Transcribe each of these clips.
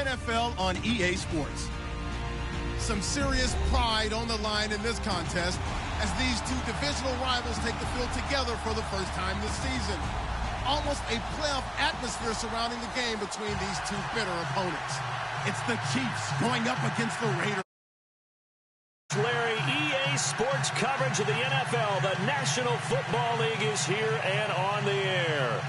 NFL on EA Sports. Some serious pride on the line in this contest as these two divisional rivals take the field together for the first time this season. Almost a playoff atmosphere surrounding the game between these two bitter opponents. It's the Chiefs going up against the Raiders. Larry, EA Sports coverage of the NFL. The National Football League is here and on the air.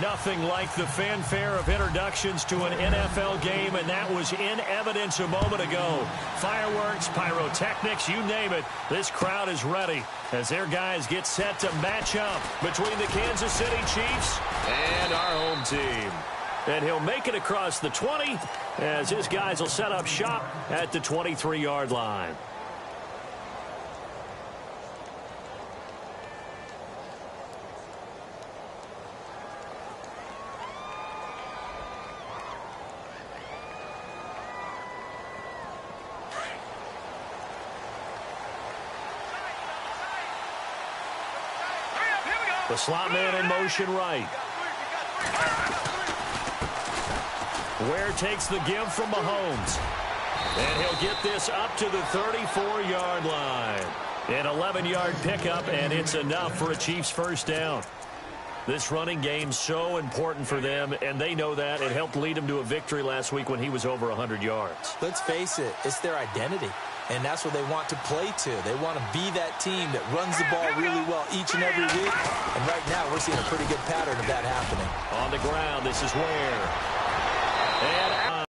Nothing like the fanfare of introductions to an NFL game, and that was in evidence a moment ago. Fireworks, pyrotechnics, you name it. This crowd is ready as their guys get set to match up between the Kansas City Chiefs and our home team. And he'll make it across the 20 as his guys will set up shop at the 23-yard line. The slot man in motion right. Ware takes the give from Mahomes. And he'll get this up to the 34-yard line. An 11-yard pickup, and it's enough for a Chiefs first down. This running game's so important for them, and they know that. It helped lead them to a victory last week when he was over 100 yards. Let's face it, it's their identity. And that's what they want to play to. They want to be that team that runs the ball really well each and every week. And right now, we're seeing a pretty good pattern of that happening. On the ground, this is Ware.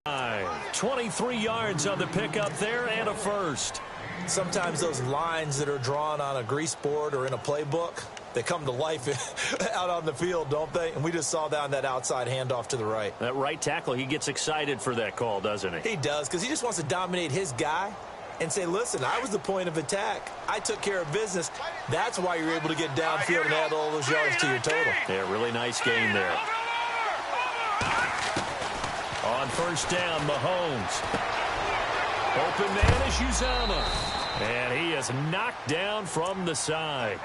And 23 yards on the pickup there and a first. Sometimes those lines that are drawn on a grease board or in a playbook, they come to life out on the field, don't they? And we just saw that on that outside handoff to the right. That right tackle, he gets excited for that call, doesn't he? He does, because he just wants to dominate his guy and say, listen, I was the point of attack. I took care of business. That's why you're able to get downfield and add all those yards to your total. Yeah, really nice game there. On first down, Mahomes. Open man is Uzama. And he is knocked down from the side.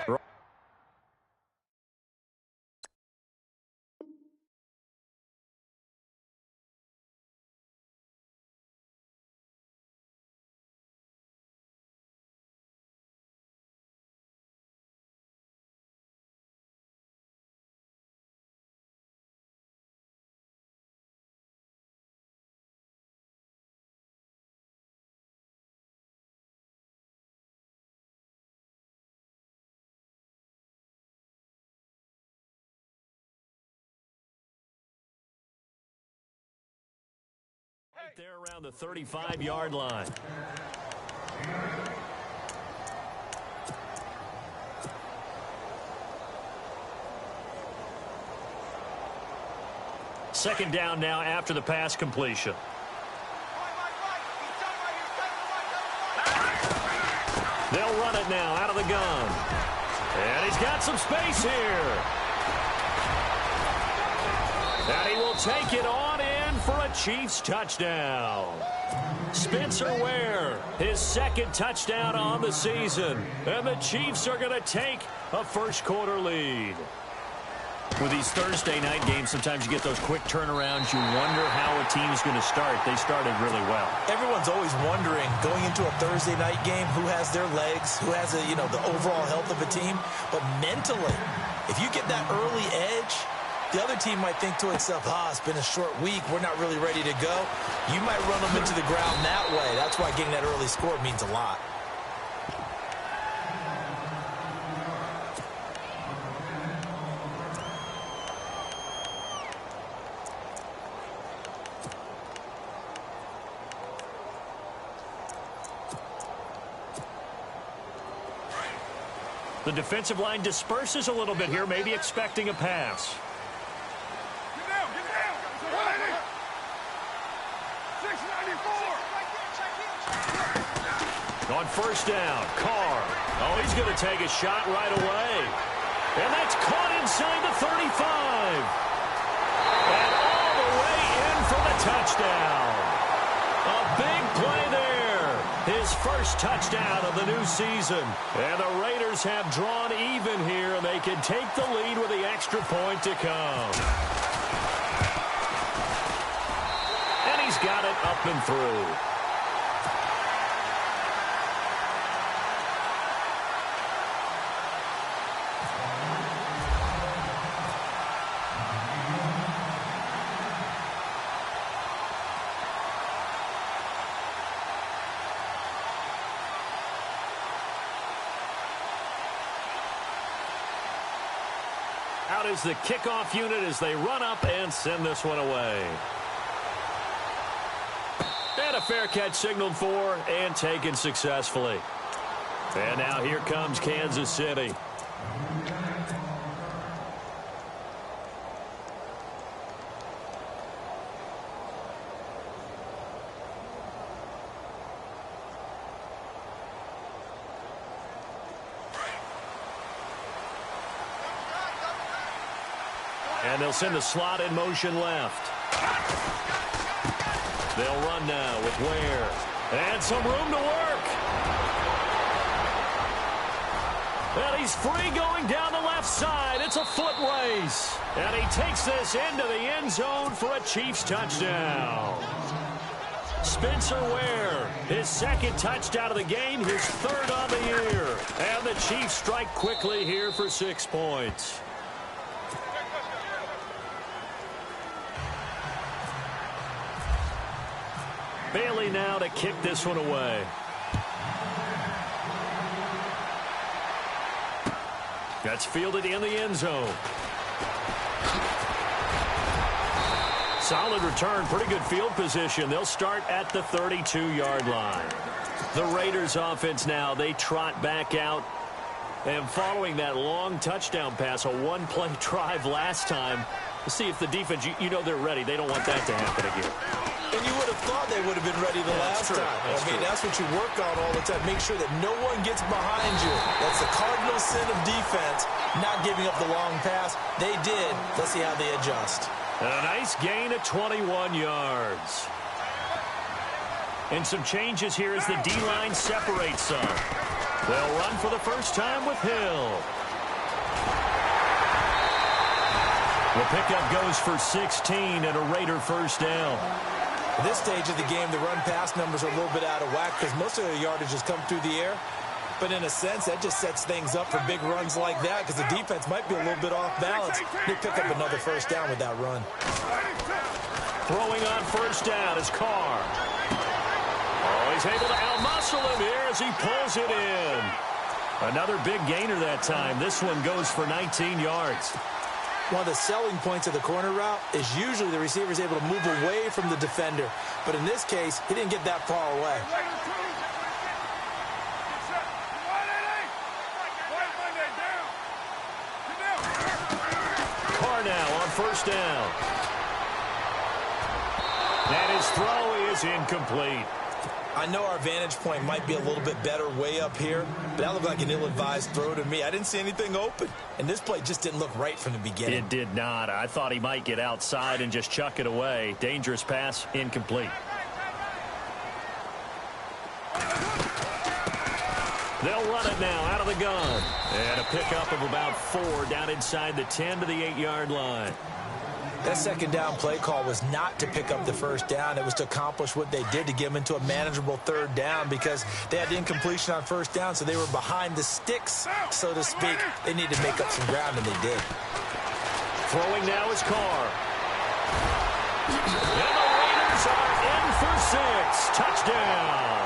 Right there around the 35-yard line. Second down now after the pass completion. They'll run it now out of the gun. And he's got some space here. And he will take it on in for a Chiefs touchdown. Spencer Ware, his second touchdown on the season. And the Chiefs are going to take a first-quarter lead. With these Thursday night games, sometimes you get those quick turnarounds. You wonder how a team is going to start. They started really well. Everyone's always wondering, going into a Thursday night game, who has their legs, who has the overall health of a team. But mentally, if you get that early edge, the other team might think to itself, it's been a short week. We're not really ready to go. You might run them into the ground that way. That's why getting that early score means a lot. The defensive line disperses a little bit here, maybe expecting a pass. On first down, Carr. Oh, he's going to take a shot right away. And that's caught inside the 35. And all the way in for the touchdown. A big play there. His first touchdown of the new season. And the Raiders have drawn even here, and they can take the lead with the extra point to come. He's got it up and through. Out is the kickoff unit as they run up and send this one away. And a fair catch signaled for and taken successfully. And now here comes Kansas City. And they'll send the slot in motion left. They'll run now with Ware. And some room to work. And he's free going down the left side. It's a foot race. And he takes this into the end zone for a Chiefs touchdown. Spencer Ware, his second touchdown of the game, his third on the year. And the Chiefs strike quickly here for 6 points. Bailey now to kick this one away. That's fielded in the end zone. Solid return, pretty good field position. They'll start at the 32-yard line. The Raiders offense now, they trot back out. And following that long touchdown pass, a one-play drive last time, to see if the defense, you know they're ready. They don't want that to happen again. And you would have thought they would have been ready the last time. That's what you work on all the time. Make sure that no one gets behind you. That's the cardinal sin of defense, not giving up the long pass. They did. Let's see how they adjust. And a nice gain of 21 yards. And some changes here as the D-line separates some. They'll run for the first time with Hill. The pickup goes for 16 and a Raider first down. At this stage of the game, the run-pass numbers are a little bit out of whack because most of the yardage has come through the air. But in a sense, that just sets things up for big runs like that because the defense might be a little bit off balance. They pick up another first down with that run. Throwing on first down is Carr. Oh, he's able to outmuscle him here as he pulls it in. Another big gainer that time. This one goes for 19 yards. One of the selling points of the corner route is usually the receiver is able to move away from the defender. But in this case, he didn't get that far away. Carr now on first down. And his throw is incomplete. I know our vantage point might be a little bit better way up here, but that looked like an ill-advised throw to me. I didn't see anything open, and this play just didn't look right from the beginning. It did not. I thought he might get outside and just chuck it away. Dangerous pass, incomplete. They'll run it now out of the gun. And a pickup of about 4 down inside the 10 to the 8-yard line. That second down play call was not to pick up the first down. It was to accomplish what they did to get them into a manageable third down because they had incompletion on first down, so they were behind the sticks, so to speak. They needed to make up some ground, and they did. Throwing now is Carr. And the Raiders are in for 6. Touchdown.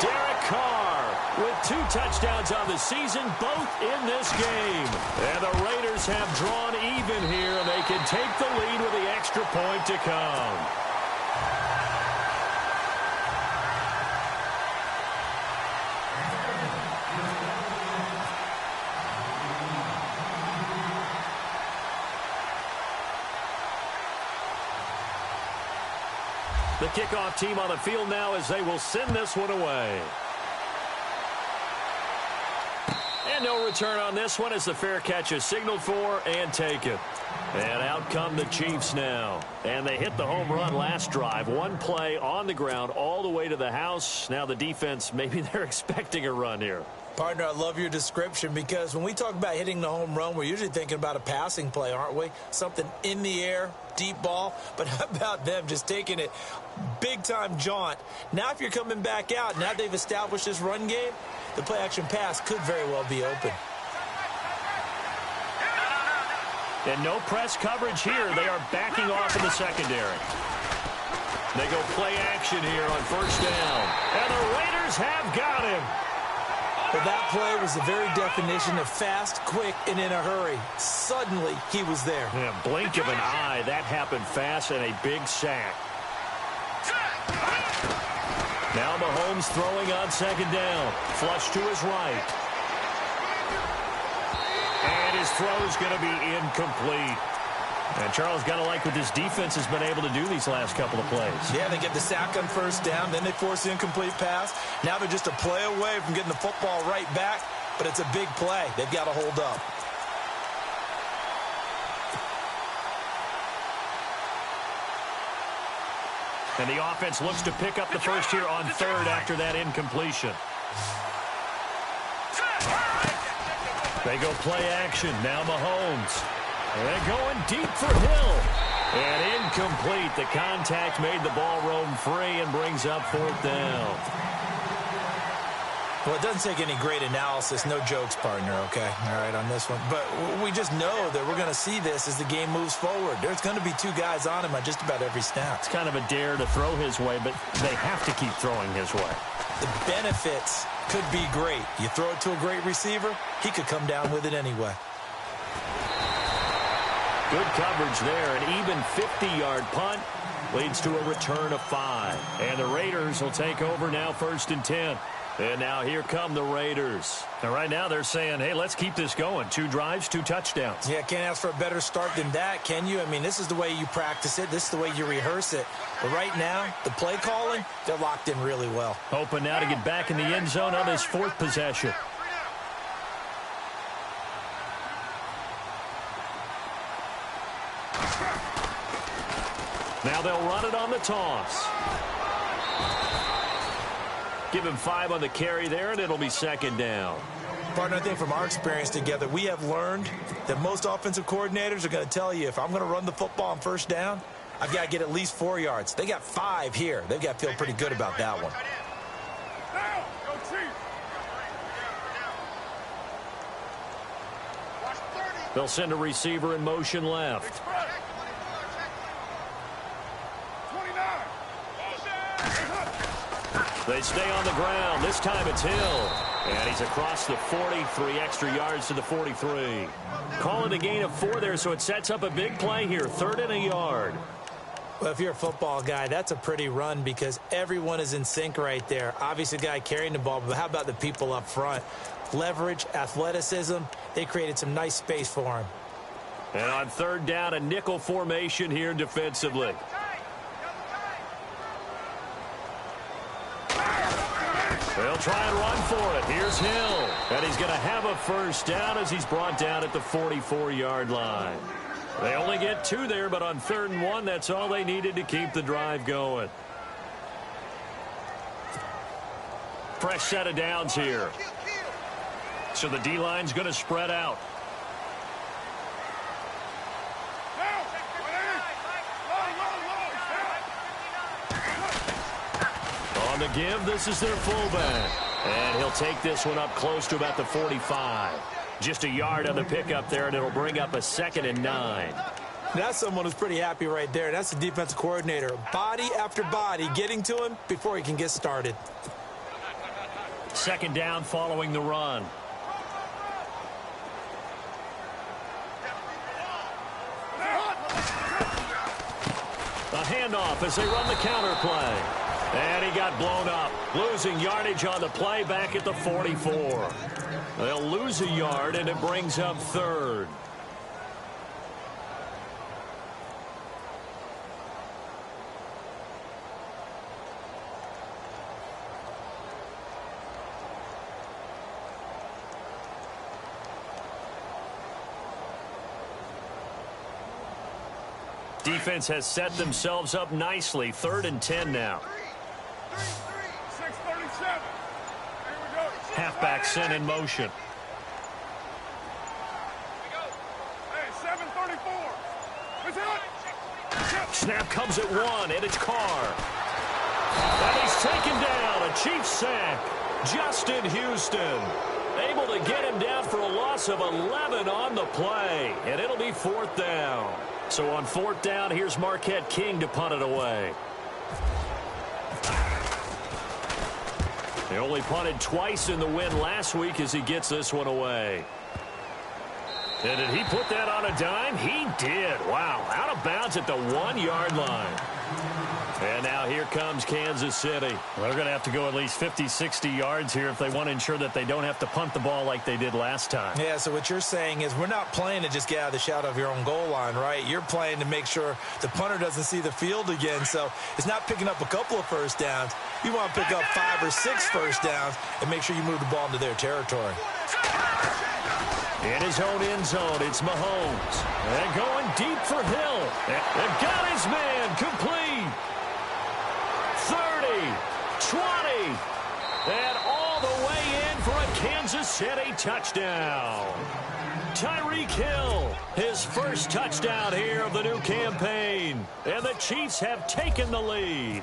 Derek Carr with 2 touchdowns on the season, both in this game. And the Raiders have drawn even here, and they can take the lead with the extra point to come. The kickoff team on the field now as they will send this one away. And no return on this one as the fair catch is signaled for and taken. And out come the Chiefs now. And they hit the home run last drive. One play on the ground all the way to the house. Now the defense, maybe they're expecting a run here. Partner, I love your description because when we talk about hitting the home run, we're usually thinking about a passing play, aren't we? Something in the air, deep ball. But how about them just taking it big-time jaunt? Now if you're coming back out, now they've established this run game, the play-action pass could very well be open. And no press coverage here. They are backing off in the secondary. They go play action here on first down. And the Raiders have got him. Well, that play was the very definition of fast, quick, and in a hurry. Suddenly, he was there. Yeah, blink of an eye. That happened fast and a big sack. Now Mahomes throwing on second down. Flush to his right. And his throw is going to be incomplete. And Charles, got to like what this defense has been able to do these last couple of plays. Yeah, they get the sack on first down, then they force the incomplete pass. Now they're just a play away from getting the football right back, but it's a big play. They've got to hold up. And the offense looks to pick up the first here on third after that incompletion. They go play action. Now Mahomes. They're going deep for Hill. And incomplete. The contact made the ball roam free and brings up fourth down. Well, it doesn't take any great analysis. No jokes, partner, okay? All right, on this one. But we just know that we're going to see this as the game moves forward. There's going to be two guys on him on just about every snap. It's kind of a dare to throw his way, but they have to keep throwing his way. The benefits could be great. You throw it to a great receiver, he could come down with it anyway. Good coverage there. An even 50-yard punt leads to a return of 5. And the Raiders will take over now, 1st and 10. And now here come the Raiders. And right now they're saying, hey, let's keep this going. 2 drives, 2 touchdowns. Yeah, can't ask for a better start than that, can you? I mean, this is the way you practice it. This is the way you rehearse it. But right now, the play calling, they're locked in really well. Hoping now to get back in the end zone on his 4th possession. Now they'll run it on the toss. Give him 5 on the carry there, and it'll be 2nd down. Partner, I think from our experience together, we have learned that most offensive coordinators are going to tell you, if I'm going to run the football on first down, I've got to get at least 4 yards. They got 5 here. They've got to feel pretty good about that one. They'll send a receiver in motion left. They stay on the ground. This time it's Hill. And he's across the 40, 3 extra yards to the 43. Calling a gain of 4 there, so it sets up a big play here. 3rd and a yard. Well, if you're a football guy, that's a pretty run because everyone is in sync right there. Obviously, the guy carrying the ball, but how about the people up front? Leverage, athleticism, they created some nice space for him. And on 3rd down, a nickel formation here defensively. They'll try and run for it. Here's Hill. And he's going to have a 1st down as he's brought down at the 44-yard line. They only get 2 there, but on 3rd and 1, that's all they needed to keep the drive going. Fresh set of downs here. So the D-line's going to spread out. On the give, this is their fullback. And he'll take this one up close to about the 45. Just a yard on the pickup there, and it'll bring up a 2nd and 9. That's someone who's pretty happy right there. That's the defensive coordinator. Body after body getting to him before he can get started. 2nd down following the run. A handoff as they run the counter play. And he got blown up. Losing yardage on the play back at the 44. They'll lose a yard, and it brings up 3rd. Defense has set themselves up nicely. 3rd and 10 now. 6:37. Halfback sent in motion. Hey, 7:34. Snap comes at 1, and it's Carr. And he's taken down. A Chiefs sack. Justin Houston able to get him down for a loss of 11 on the play. And it'll be 4th down. So on 4th down, here's Marquette King to punt it away. They only punted twice in the win last week as he gets this one away. And did he put that on a dime? He did. Wow. Out of bounds at the 1-yard line. And now here comes Kansas City. Well, they're going to have to go at least 50, 60 yards here if they want to ensure that they don't have to punt the ball like they did last time. Yeah, so what you're saying is we're not playing to just get out of the shadow of your own goal line, right? You're playing to make sure the punter doesn't see the field again. So it's not picking up a couple of first downs. You want to pick up 5 or 6 first downs and make sure you move the ball into their territory. In his own end zone, it's Mahomes. And going deep for Hill. And got his man complete. 30, 20, and all the way in for a Kansas City touchdown. Tyreek Hill, his first touchdown here of the new campaign. And the Chiefs have taken the lead.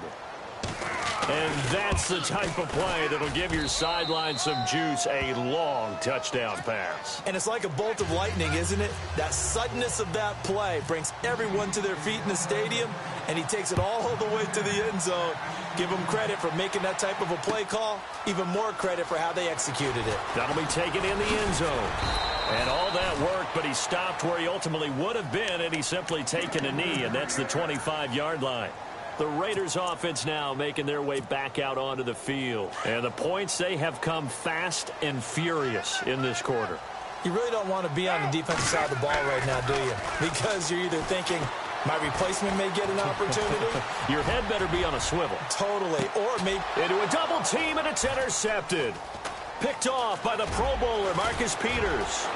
And that's the type of play that'll give your sideline some juice, a long touchdown pass. And it's like a bolt of lightning, isn't it? That suddenness of that play brings everyone to their feet in the stadium, and he takes it all the way to the end zone. Give him credit for making that type of a play call. Even more credit for how they executed it. That'll be taken in the end zone. And all that work, but he stopped where he ultimately would have been, and he's simply taken a knee, and that's the 25-yard line. The Raiders offense now making their way back out onto the field. And the points, they have come fast and furious in this quarter. You really don't want to be on the defensive side of the ball right now, do you? Because you're either thinking, my replacement may get an opportunity. Your head better be on a swivel. Totally. Or maybe into a double team, and it's intercepted. Picked off by the Pro Bowler, Marcus Peters.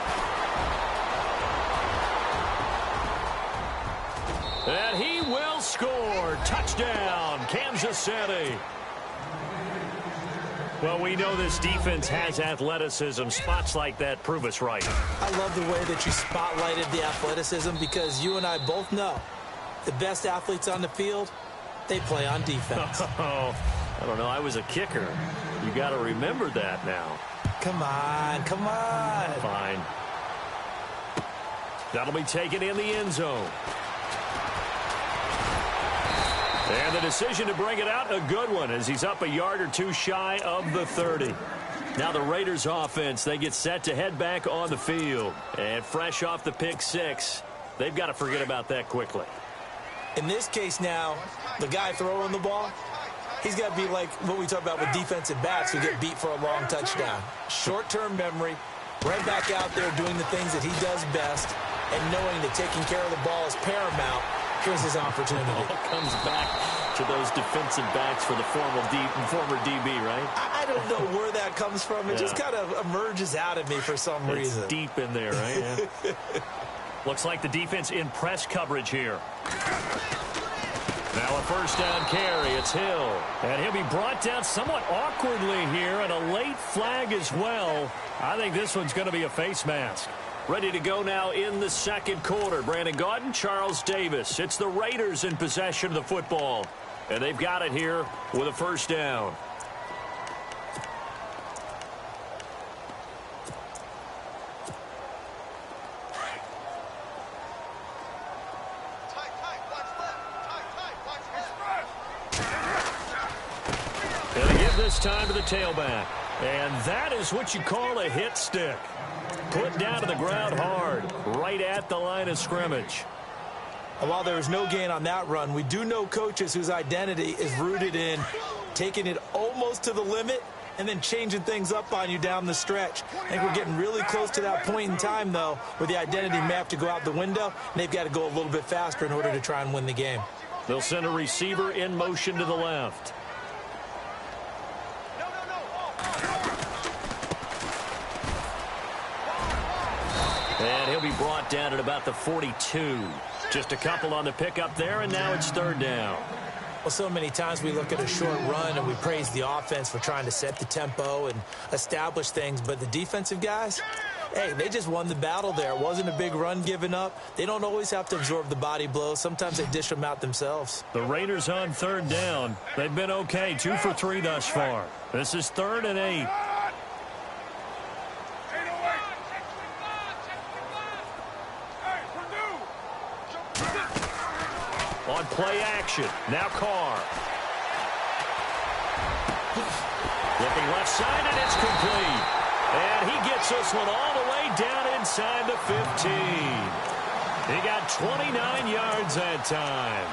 And he will score. Touchdown, Kansas City. Well, we know this defense has athleticism. Spots like that prove us right. I love the way that you spotlighted the athleticism because you and I both know the best athletes on the field, they play on defense. Oh, I don't know. I was a kicker. You got to remember that now. Come on, come on. Fine. That'll be taken in the end zone. And the decision to bring it out, a good one, as he's up a yard or two shy of the 30. Now the Raiders offense, they get set to head back on the field. And fresh off the pick six, they've got to forget about that quickly. In this case now, the guy throwing the ball, he's got to be like what we talk about with defensive backs who get beat for a long touchdown. Short-term memory, right back out there doing the things that he does best, and knowing that taking care of the ball is paramount. Here's his opportunity. It all comes back to those defensive backs for the former DB, right? I don't know where that comes from. It just kind of emerges out of me for some reason. It's deep in there, right? Yeah. Looks like the defense in press coverage here. Now a first down carry. It's Hill. And he'll be brought down somewhat awkwardly here, and a late flag as well. I think this one's going to be a face mask. Ready to go now in the second quarter. Brandon Gaudin, Charles Davis. It's the Raiders in possession of the football. And they've got it here with a first down. Gonna give this time to the tailback. And that is what you call a hit stick. Put down to the ground hard, right at the line of scrimmage. And while there was no gain on that run, we do know coaches whose identity is rooted in taking it almost to the limit and then changing things up on you down the stretch. I think we're getting really close to that point in time, though, where the identity may have to go out the window, and they've got to go a little bit faster in order to try and win the game. They'll send a receiver in motion to the left. And he'll be brought down at about the 42. Just a couple on the pickup there, and now it's third down. Well, so many times we look at a short run and we praise the offense for trying to set the tempo and establish things, but the defensive guys, hey, they just won the battle there. It wasn't a big run given up. They don't always have to absorb the body blows. Sometimes they dish them out themselves. The Raiders on third down. They've been okay, 2 for 3 thus far. This is 3rd and 8. On play action, now Carr. Looking left side, and it's complete. And he gets this one all the way down inside the 15. He got 29 yards that time.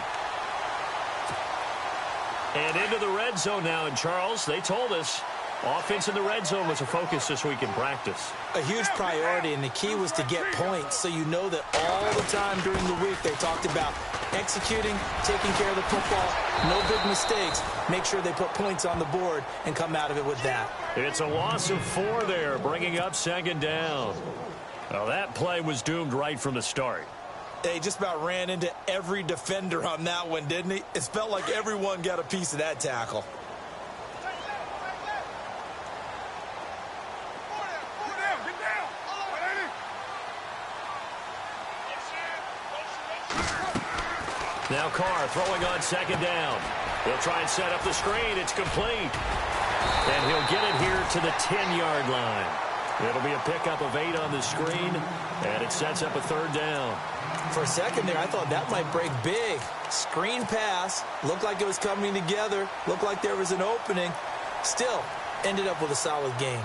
And into the red zone now. And, Charles, they told us offense in the red zone was a focus this week in practice. A huge priority, and the key was to get points, so you know that all the time during the week they talked about executing, taking care of the football, no big mistakes. Make sure they put points on the board and come out of it with that. It's a loss of 4 there, bringing up 2nd down. Well, that play was doomed right from the start. They just about ran into every defender on that one, didn't he? It felt like everyone got a piece of that tackle. Now Carr throwing on 2nd down. He'll try and set up the screen. It's complete. And he'll get it here to the 10-yard line. It'll be a pickup of 8 on the screen, and it sets up a 3rd down. For a second there, I thought that might break big. Screen pass. Looked like it was coming together. Looked like there was an opening. Still, ended up with a solid game.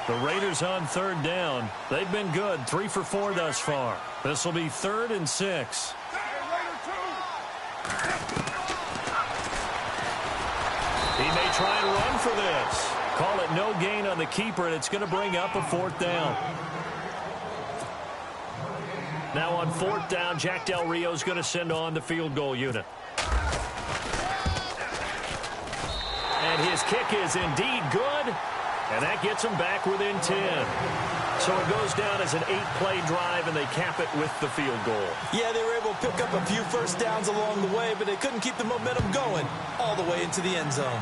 The Raiders on 3rd down. They've been good, 3 for 4 thus far. This will be 3rd and 6. He may try and run for this. Call it no gain on the keeper, and it's going to bring up a 4th down. Now on 4th down, Jack Del Rio's going to send on the field goal unit. And his kick is indeed good, and that gets him back within 10. So it goes down as an 8-play drive, and they cap it with the field goal. Yeah, they were able to pick up a few first downs along the way, but they couldn't keep the momentum going all the way into the end zone.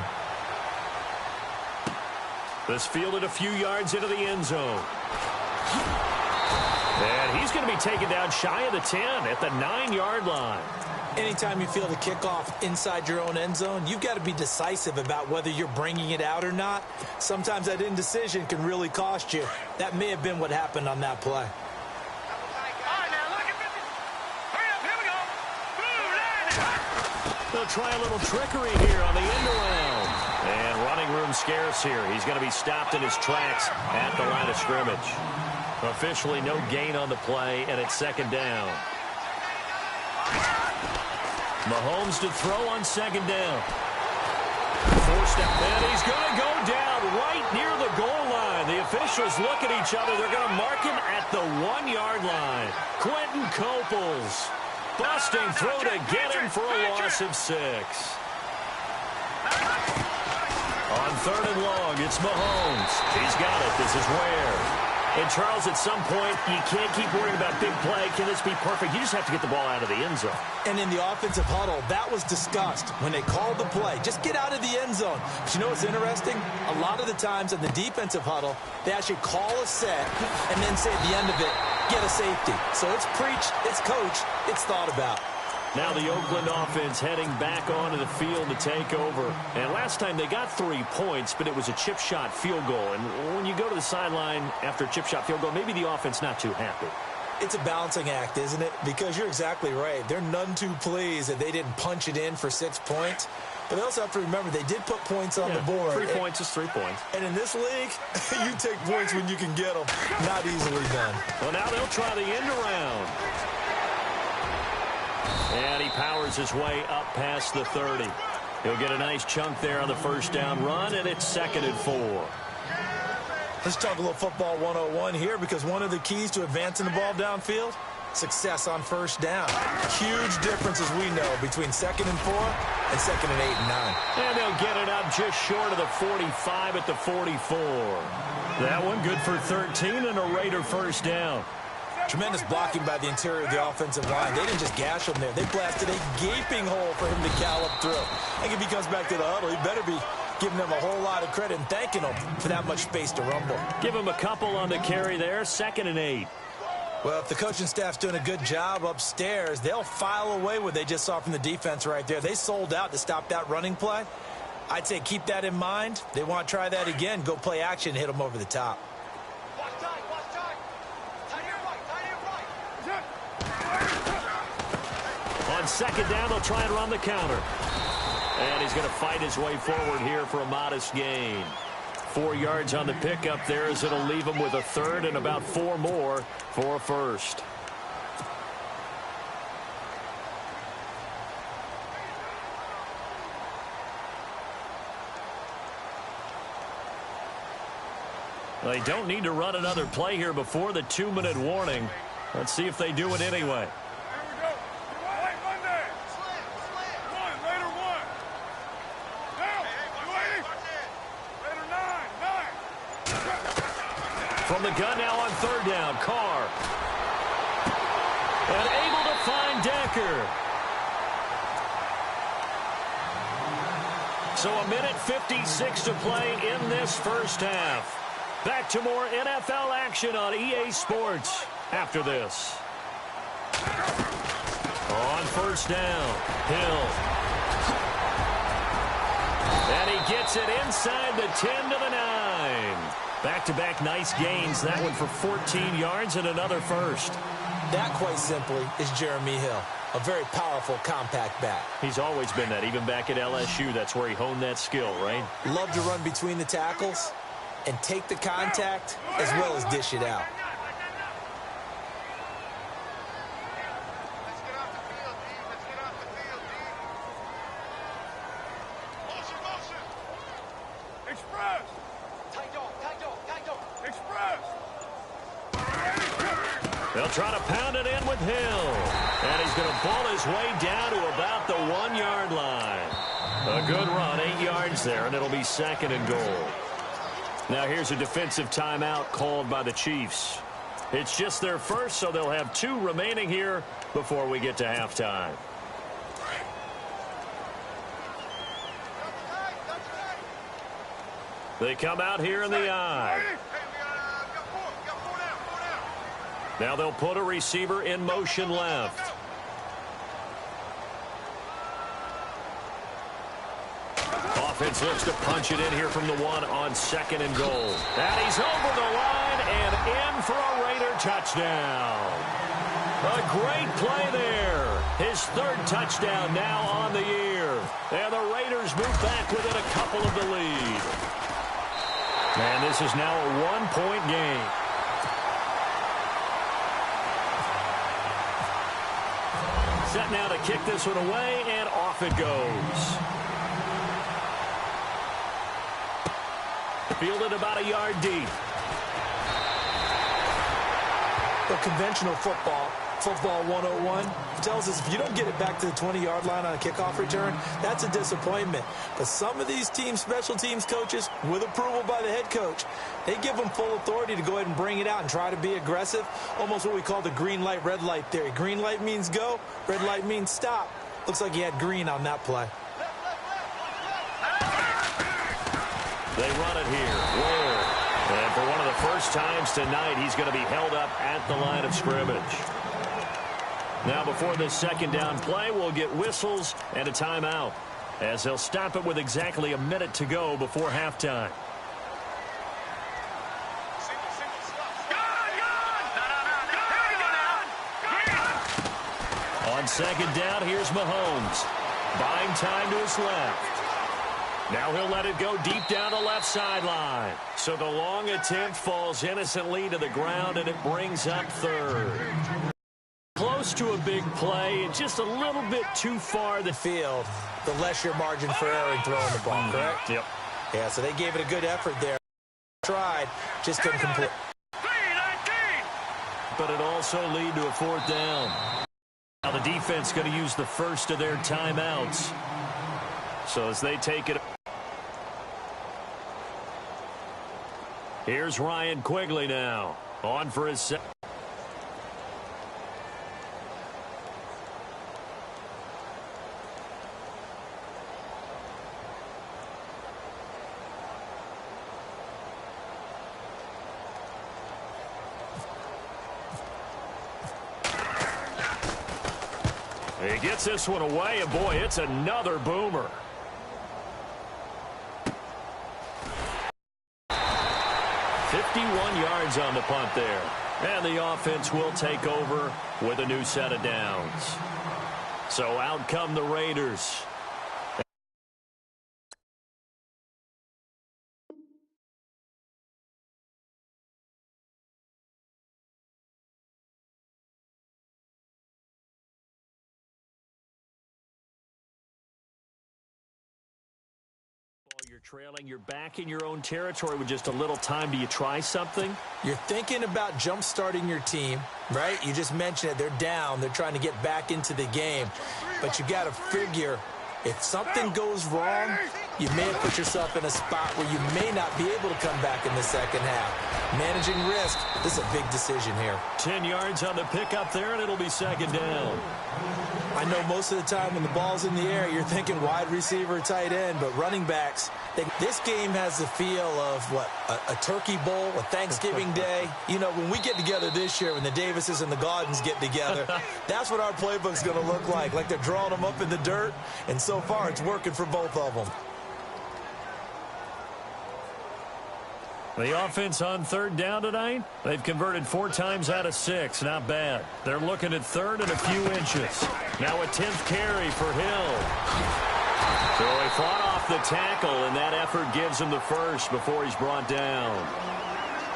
This fielded a few yards into the end zone. And he's going to be taken down shy of the 10 at the 9-yard line. Anytime you feel the kickoff inside your own end zone, you've got to be decisive about whether you're bringing it out or not. Sometimes that indecision can really cost you. That may have been what happened on that play. They'll try a little trickery here on the end around. And running room scarce here. He's going to be stopped in his tracks at the line of scrimmage. Officially no gain on the play, and it's 2nd down. Mahomes to throw on 2nd down. Four-step, and he's going to go down right near the goal line. The officials look at each other. They're going to mark him at the 1-yard line. Quentin Coples busting through to get him for a loss of 6. On 3rd and long, it's Mahomes. He's got it. This is Ware. And, Charles, at some point, you can't keep worrying about big play. Can this be perfect? You just have to get the ball out of the end zone. And in the offensive huddle, that was discussed when they called the play. Just get out of the end zone. But you know what's interesting? A lot of the times in the defensive huddle, they actually call a set and then say at the end of it, get a safety. So it's preached, it's coached, it's thought about. Now the Oakland offense heading back onto the field to take over. And last time they got 3 points, but it was a chip shot field goal. And when you go to the sideline after a chip shot field goal, maybe the offense not too happy. It's a balancing act, isn't it? Because you're exactly right. They're none too pleased that they didn't punch it in for 6 points. But they also have to remember they did put points on the board. 3 points is 3 points. And in this league, you take points when you can get them. Not easily done. Well, now they'll try the end around. And he powers his way up past the 30. He'll get a nice chunk there on the 1st down run, and it's 2nd and 4. Let's talk a little football 101 here, because one of the keys to advancing the ball downfield, success on 1st down. Huge difference, as we know, between 2nd and 4 and 2nd and 8 and 9. And they'll get it up just short of the 45 at the 44. That one good for 13 and a Raider 1st down. Tremendous blocking by the interior of the offensive line. They didn't just gash him there. They blasted a gaping hole for him to gallop through. I think if he comes back to the huddle, he better be giving them a whole lot of credit and thanking them for that much space to rumble. Give him a couple on the carry there. 2nd and 8. Well, if the coaching staff's doing a good job upstairs, they'll file away what they just saw from the defense right there. They sold out to stop that running play. I'd say keep that in mind. They want to try that again. Go play action, hit them over the top. On 2nd down, they'll try and run the counter. And he's going to fight his way forward here for a modest gain. 4 yards on the pickup there as it'll leave him with a 3rd and about 4 more for a 1st. They don't need to run another play here before the 2-minute warning. Let's see if they do it anyway. From the gun now on 3rd down, Carr. And able to find Decker. So 1:56 to play in this first half. Back to more NFL action on EA Sports after this. On 1st down, Hill. And he gets it inside the 10 to the 9. Back-to-back nice gains. That one for 14 yards and another 1st. That, quite simply, is Jeremy Hill. A very powerful, compact back. He's always been that. Even back at LSU, that's where he honed that skill, right? Love to run between the tackles and take the contact as well as dish it out. They'll try to pound it in with Hill. And he's going to ball his way down to about the 1-yard line. A good run, 8 yards there, and it'll be 2nd and goal. Now here's a defensive timeout called by the Chiefs. It's just their first, so they'll have 2 remaining here before we get to halftime. They come out here in the I. Now they'll put a receiver in motion left. Offense looks to punch it in here from the 1 on 2nd and goal. And he's over the line and in for a Raider touchdown. A great play there. His 3rd touchdown now on the year. And the Raiders move back within a couple of the lead. And this is now a 1-point game. Set now to kick this one away, and off it goes. Fielded about a yard deep. The conventional football 101, tells us if you don't get it back to the 20-yard line on a kickoff return, that's a disappointment. But some of these teams, special teams coaches, with approval by the head coach, they give them full authority to go ahead and bring it out and try to be aggressive, almost what we call the green light, red light theory. Green light means go, red light means stop. Looks like he had green on that play. They run it here. Whoa. And for one of the first times tonight, he's going to be held up at the line of scrimmage. Now before this 2nd down play, we'll get whistles and a timeout, as they'll stop it with exactly a minute to go before halftime. On 2nd down, here's Mahomes. Buying time to his left. Now he'll let it go deep down the left sideline. So the long attempt falls innocently to the ground, and it brings up 3rd. Close to a big play, and just a little bit too far the field. The less your margin for error in throwing the ball, correct? Yep. Yeah, so they gave it a good effort there. Tried, just couldn't complete. But it also lead to a 4th down. Now the defense going to use the first of their timeouts. So as they take it, here's Ryan Quigley now on for his second. He gets this one away, and boy, it's another boomer. 51 yards on the punt there. And the offense will take over with a new set of downs. So out come the Raiders. You're trailing, you're back in your own territory with just a little time. Do you try something? You're thinking about jump-starting your team, right? You just mentioned it. They're down. They're trying to get back into the game. But you got to figure if something goes wrong, you may have put yourself in a spot where you may not be able to come back in the second half. Managing risk, this is a big decision here. 10 yards on the pickup there, and it'll be second down. I know most of the time when the ball's in the air, you're thinking wide receiver, tight end, but running backs, this game has the feel of, what, a turkey bowl, a Thanksgiving day. You know, when we get together this year, when the Davises and the Gaudens get together, that's what our playbook's going to look like they're drawing them up in the dirt, and so far it's working for both of them. The offense on third down tonight, they've converted 4 times out of 6. Not bad. They're looking at third and a few inches. Now a 10th carry for Hill. So he fought off the tackle, and that effort gives him the first before he's brought down.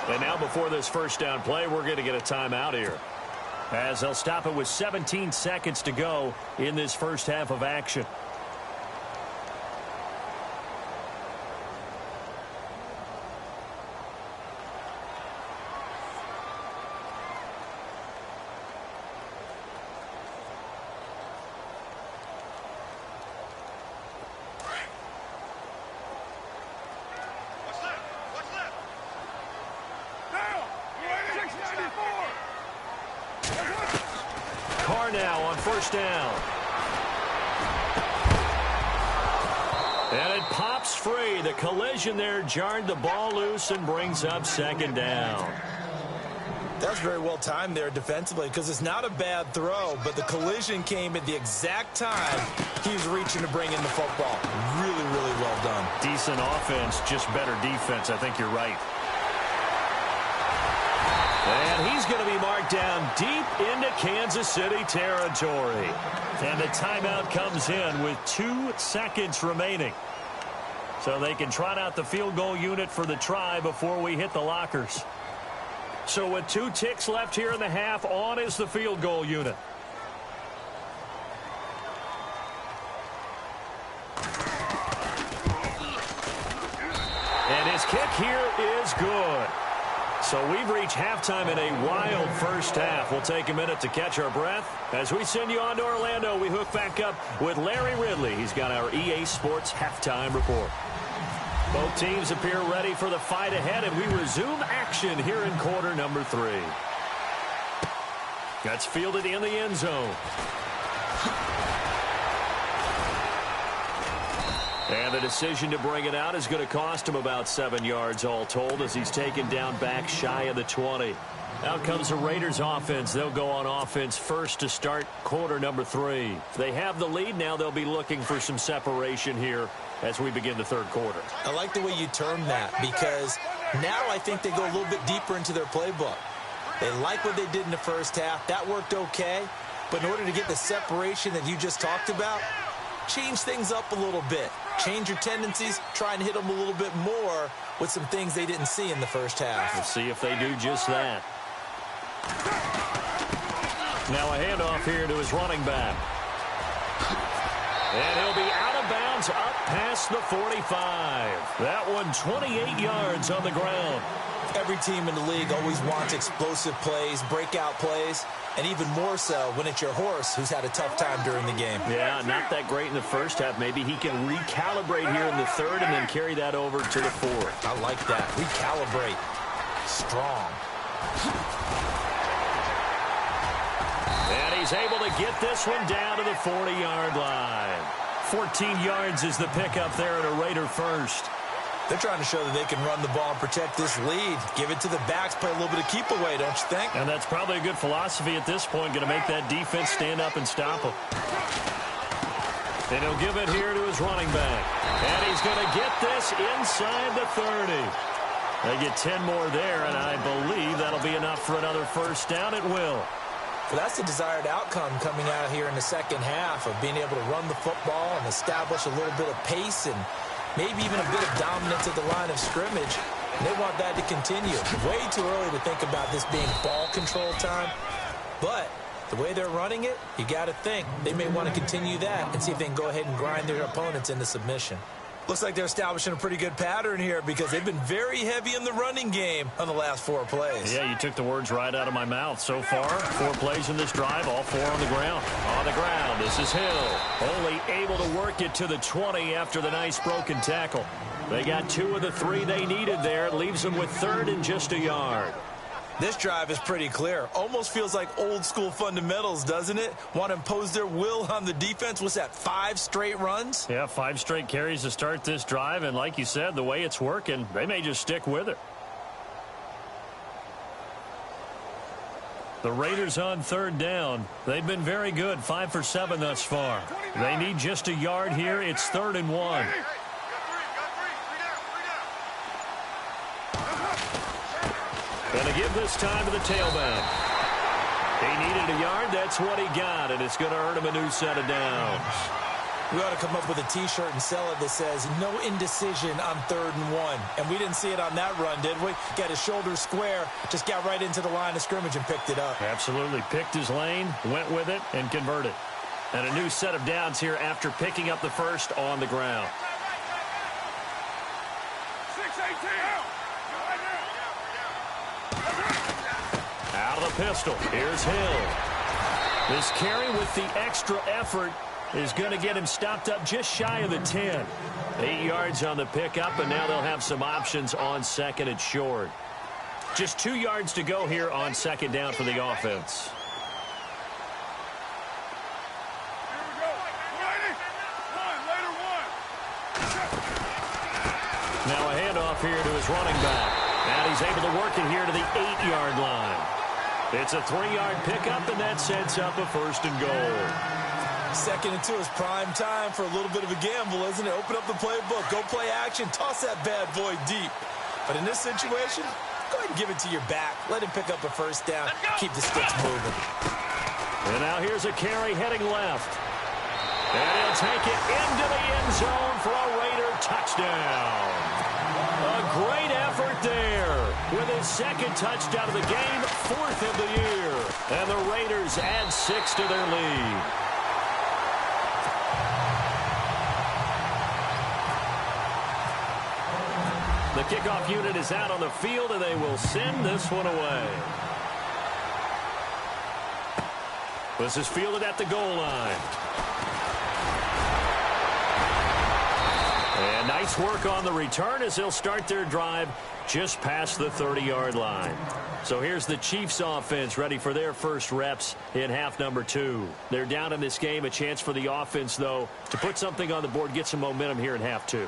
And now before this first down play, we're going to get a timeout here, as they'll stop it with 17 seconds to go in this first half of action. Now on first down. And it pops free. The collision there jarred the ball loose and brings up second down. That's very well timed there defensively, because it's not a bad throw, but the collision came at the exact time he was reaching to bring in the football. Really, really well done. Decent offense, just better defense. I think you're right. And he's going to be marked down deep into Kansas City territory. And the timeout comes in with 2 seconds remaining. So they can trot out the field goal unit for the try before we hit the lockers. So with 2 ticks left here in the half, on is the field goal unit. And his kick here is good. So we've reached halftime in a wild first half. We'll take a minute to catch our breath. As we send you on to Orlando, we hook back up with Larry Ridley. He's got our EA Sports halftime report. Both teams appear ready for the fight ahead, and we resume action here in quarter number 3. That's fielded in the end zone. And the decision to bring it out is going to cost him about 7 yards all told, as he's taken down back shy of the 20. Out comes the Raiders offense. They'll go on offense first to start quarter number 3. They have the lead now. They'll be looking for some separation here as we begin the third quarter. I like the way you term that, because now I think they go a little bit deeper into their playbook. They like what they did in the first half. That worked okay. But in order to get the separation that you just talked about, change things up a little bit. Change your tendencies, try and hit them a little bit more with some things they didn't see in the first half. We'll see if they do just that. Now a handoff here to his running back. And he'll be out of bounds up past the 45. That one 28 yards on the ground. Every team in the league always wants explosive plays, breakout plays, and even more so when it's your horse who's had a tough time during the game. Yeah, not that great in the first half. Maybe he can recalibrate here in the third and then carry that over to the fourth. I like that. Recalibrate. Strong. And he's able to get this one down to the 40-yard line. 14 yards is the pickup there at a Raider first. They're trying to show that they can run the ball and protect this lead. Give it to the backs, play a little bit of keep away, don't you think? And that's probably a good philosophy at this point, going to make that defense stand up and stop him. And he'll give it here to his running back. And he's going to get this inside the 30. They get 10 more there, and I believe that'll be enough for another first down. It will. Well, that's the desired outcome coming out here in the second half of being able to run the football and establish a little bit of pace and maybe even a bit of dominance at the line of scrimmage. And they want that to continue. Way too early to think about this being ball control time. But the way they're running it, you got to think they may want to continue that and see if they can go ahead and grind their opponents into submission. Looks like they're establishing a pretty good pattern here because they've been very heavy in the running game on the last 4 plays. Yeah, you took the words right out of my mouth. So far, 4 plays in this drive, all 4 on the ground. On the ground, this is Hill. Only able to work it to the 20 after the nice broken tackle. They got 2 of the 3 they needed there. It leaves them with 3rd and just a yard. This drive is pretty clear. Almost feels like old school fundamentals, doesn't it? Want to impose their will on the defense. What's that, 5 straight runs? Yeah, 5 straight carries to start this drive. And like you said, the way it's working, they may just stick with it. The Raiders on 3rd down. They've been very good, 5 for 7 thus far. They need just a yard here. It's 3rd and 1. Going to give this time to the tailback. He needed a yard. That's what he got, and it's going to earn him a new set of downs. We ought to come up with a T-shirt and sell it that says, no indecision on 3rd and 1. And we didn't see it on that run, did we? Got his shoulders square, just got right into the line of scrimmage and picked it up. Absolutely. Picked his lane, went with it, and converted. And a new set of downs here after picking up the first on the ground. 6-18. Out of the pistol. Here's Hill. This carry with the extra effort is going to get him stopped up just shy of the 10. 8 yards on the pickup, and now they'll have some options on 2nd and short. Just 2 yards to go here on 2nd down for the offense. Now a handoff here to his running back. And he's able to work it here to the 8-yard line. It's a 3-yard pickup, and that sets up a 1st and goal. 2nd and 2 is prime time for a little bit of a gamble, isn't it? Open up the playbook, go play action, toss that bad boy deep. But in this situation, go ahead and give it to your back. Let him pick up a 1st down. Keep the sticks moving. And now here's a carry heading left. And he'll take it into the end zone for a Raider touchdown. A great effort there with his 2nd touchdown of the game, 4th of the year. And the Raiders add 6 to their lead. The kickoff unit is out on the field, and they will send this one away. This is fielded at the goal line. And nice work on the return as they'll start their drive just past the 30-yard line. So here's the Chiefs offense ready for their first reps in half number 2. They're down in this game. A chance for the offense, though, to put something on the board, get some momentum here in half 2.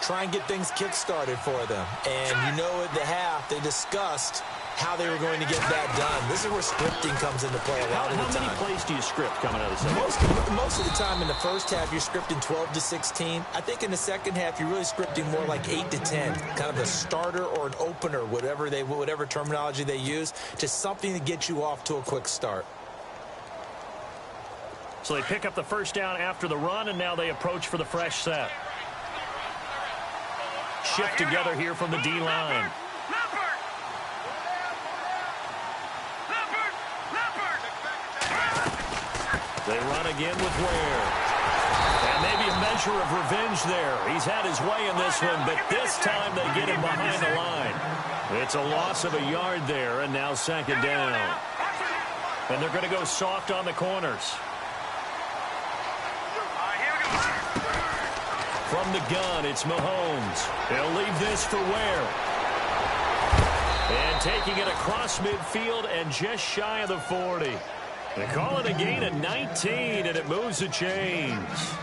Try and get things kick-started for them. And you know at the half they discussed how they were going to get that done. This is where scripting comes into play a lot of the time. How many plays do you script coming out of the second? Most of the time in the first half, you're scripting 12 to 16. I think in the second half, you're really scripting more like 8 to 10. Kind of a starter or an opener, whatever terminology they use. Just something to get you off to a quick start. So they pick up the 1st down after the run, and now they approach for the fresh set. Shift together here from the D-line. They run again with Ware. And maybe a measure of revenge there. He's had his way in this one, but this time they get him behind the line. It's a loss of a yard there, and now 2nd down. And they're going to go soft on the corners. From the gun, it's Mahomes. He'll leave this for Ware. And taking it across midfield and just shy of the 40. They call it a gain of 19, and it moves the chains.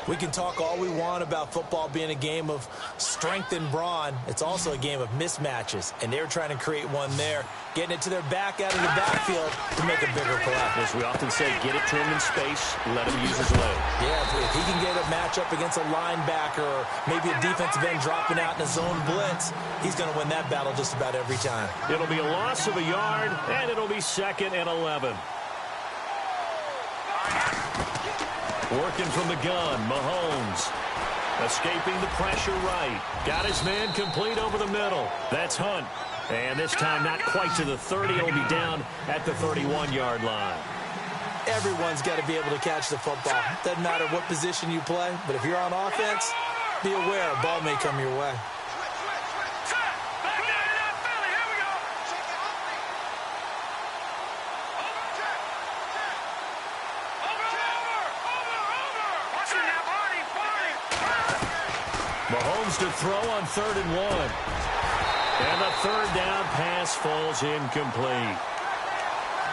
We can talk all we want about football being a game of strength and brawn. It's also a game of mismatches, and they're trying to create one there, getting it to their back out of the backfield to make a bigger play. As we often say, get it to him in space, let him use his leg. Yeah, if he can get a matchup against a linebacker or maybe a defensive end dropping out in a zone blitz, he's going to win that battle just about every time. It'll be a loss of a yard, and it'll be 2nd and 11. Working from the gun, Mahomes. Escaping the pressure right. Got his man complete over the middle. That's Hunt. And this time not quite to the 30. It'll be down at the 31-yard line. Everyone's got to be able to catch the football. Doesn't matter what position you play, but if you're on offense, be aware a ball may come your way. Mahomes to throw on 3rd and 1. And the 3rd down pass falls incomplete.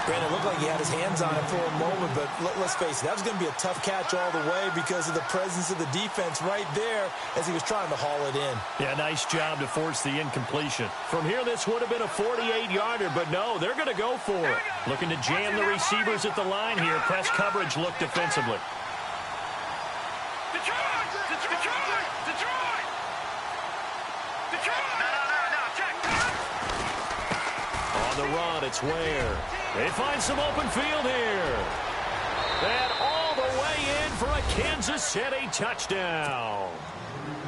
Brandon, it looked like he had his hands on it for a moment, but let's face it, that was going to be a tough catch all the way because of the presence of the defense right there as he was trying to haul it in. Yeah, nice job to force the incompletion. From here, this would have been a 48-yarder, but no, they're going to go for it. Looking to jam the receivers at the line here. Press coverage look defensively. On the run, it's Ware. They find some open field here. And all the way in for a Kansas City touchdown.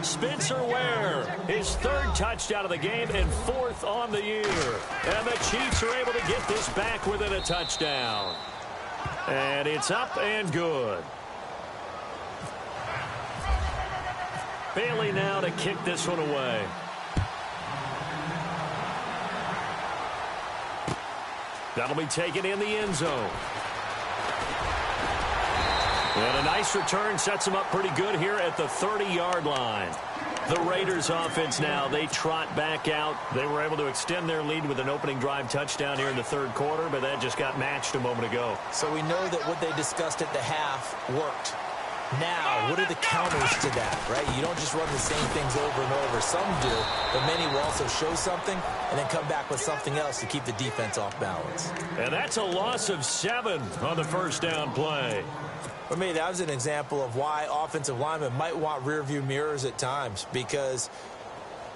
Spencer Ware, his 3rd touchdown of the game and 4th on the year. And the Chiefs are able to get this back within a touchdown. And it's up and good. Bailey now to kick this one away. That'll be taken in the end zone. And a nice return sets them up pretty good here at the 30-yard line. The Raiders offense now, they trot back out. They were able to extend their lead with an opening drive touchdown here in the 3rd quarter, but that just got matched a moment ago. So we know that what they discussed at the half worked. Now, what are the counters to that, right? You don't just run the same things over and over. Some do, but many will also show something and then come back with something else to keep the defense off balance. And that's a loss of 7 on the 1st down play. For me, that was an example of why offensive linemen might want rear-view mirrors at times, because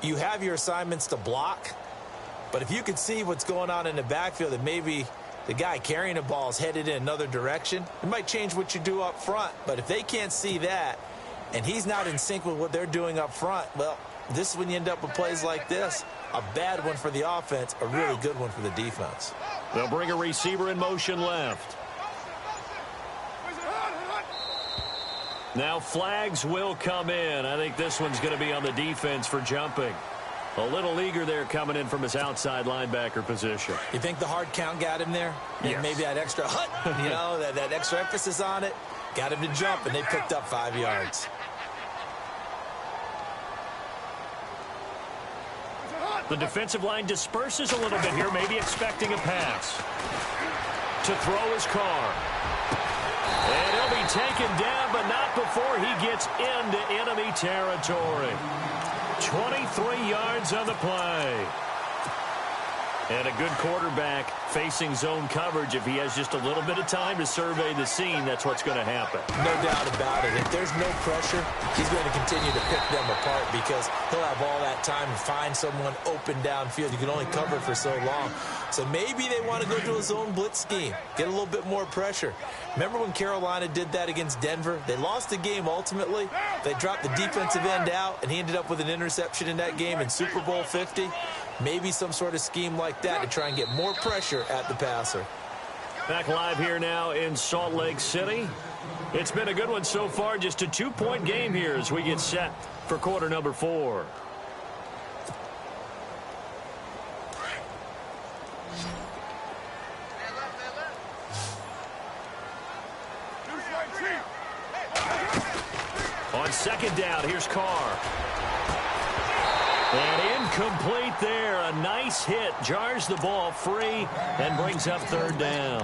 you have your assignments to block, but if you can see what's going on in the backfield and maybe the guy carrying the ball is headed in another direction, it might change what you do up front. But if they can't see that and he's not in sync with what they're doing up front, well, this is when you end up with plays like this. A bad one for the offense, a really good one for the defense. They'll bring a receiver in motion left. Now flags will come in. I think this one's going to be on the defense for jumping. A little eager there coming in from his outside linebacker position. You think the hard count got him there? Yes. Maybe that extra that extra emphasis on it got him to jump, and they picked up 5 yards. The defensive line disperses a little bit here, maybe expecting a pass. To throw his car. And he'll be taken down, but not before he gets into enemy territory. 23 yards on the play. And a good quarterback facing zone coverage. If he has just a little bit of time to survey the scene, that's what's going to happen. No doubt about it. If there's no pressure, he's going to continue to pick them apart because he'll have all that time to find someone open downfield. You can only cover for so long. So maybe they want to go to a zone blitz scheme, get a little bit more pressure. Remember when Carolina did that against Denver? They lost the game ultimately. They dropped the defensive end out, and he ended up with an interception in that game in Super Bowl 50. Maybe some sort of scheme like that to try and get more pressure at the passer. Back live here now in Salt Lake City. It's been a good one so far. Just a 2-point game here as we get set for quarter number 4. On second down, here's Carr. And incomplete there. A nice hit. Jars the ball free and brings up third down.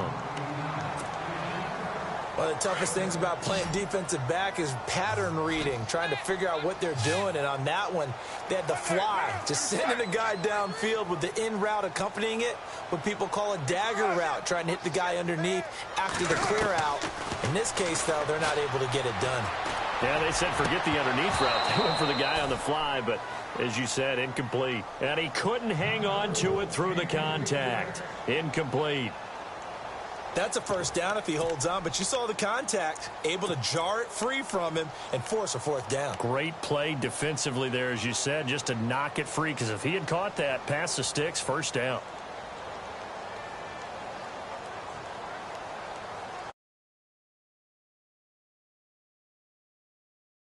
One of the toughest things about playing defensive back is pattern reading, trying to figure out what they're doing. And on that one, they had the fly, just sending a guy downfield with the in route accompanying it, what people call a dagger route, trying to hit the guy underneath after the clear out. In this case, though, they're not able to get it done. Yeah, they said forget the underneath route. They went for the guy on the fly, but as you said, incomplete. And he couldn't hang on to it through the contact. Incomplete. That's a first down if he holds on, but you saw the contact, able to jar it free from him and force a fourth down. Great play defensively there, as you said, just to knock it free, because if he had caught that, past the sticks, first down.